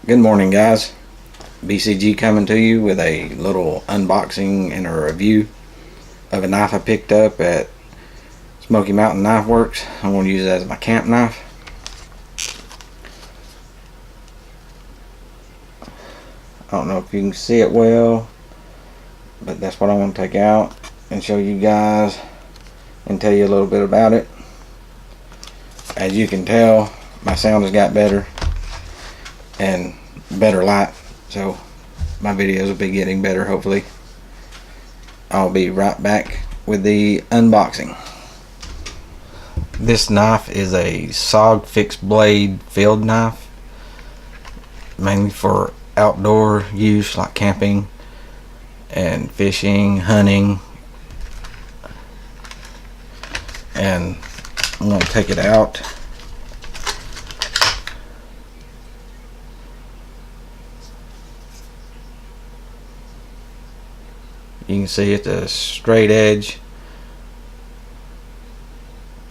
Good morning, guys. BCG coming to you with a little unboxing and a review of a knife I picked up at Smoky Mountain Knife Works. I'm going to use it as my camp knife. I don't know if you can see it well, but that's what I want to take out and show you guys and tell you a little bit about it. As you can tell, my sound has got better and better light, so my videos will be getting better. Hopefully I'll be right back with the unboxing. This knife is a SOG fixed blade field knife, mainly for outdoor use like camping and fishing, hunting. And I'm going to take it out. You can see it's a straight edge.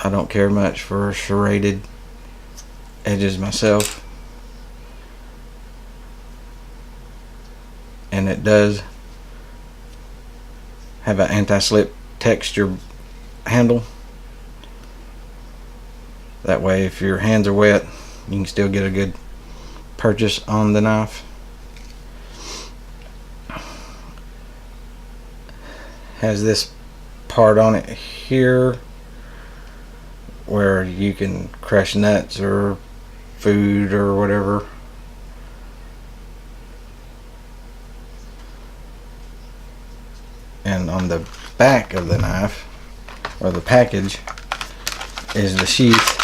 I don't care much for serrated edges myself, and it does have an anti-slip texture handle. That way if your hands are wet, you can still get a good purchase on the knife. Has this part on it here where you can crush nuts or food or whatever. And on the back of the knife, or the package, is the sheath.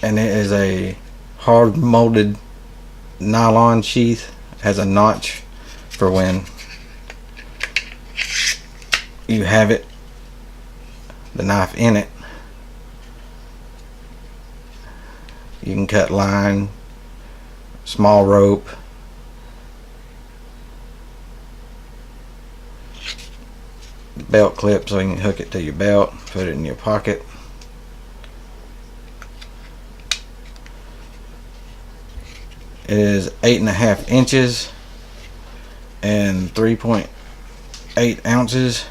And it is a hard molded nylon sheath. It has a notch for when you have the knife in it. You can cut line, small rope, belt clip so you can hook it to your belt, put it in your pocket. It is 8.5 inches and 3.8 ounces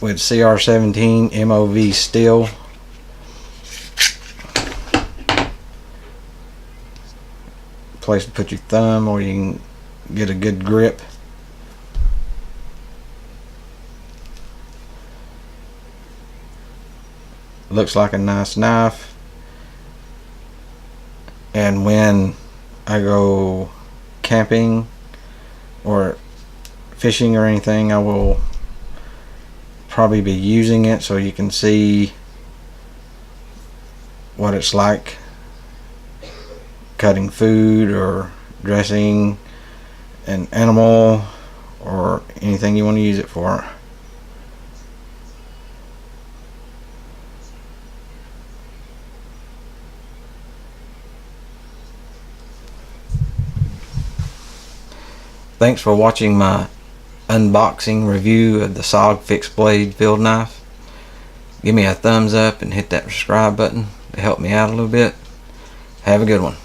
with CR17 MOV steel. Place to put your thumb, or you can get a good grip. Looks like a nice knife, and when I go camping or fishing or anything, I will probably be using it so you can see what it's like cutting food or dressing an animal or anything you want to use it for. Thanks for watching my unboxing review of the SOG fixed blade field knife. Give me a thumbs up and hit that subscribe button to help me out a little bit. Have a good one.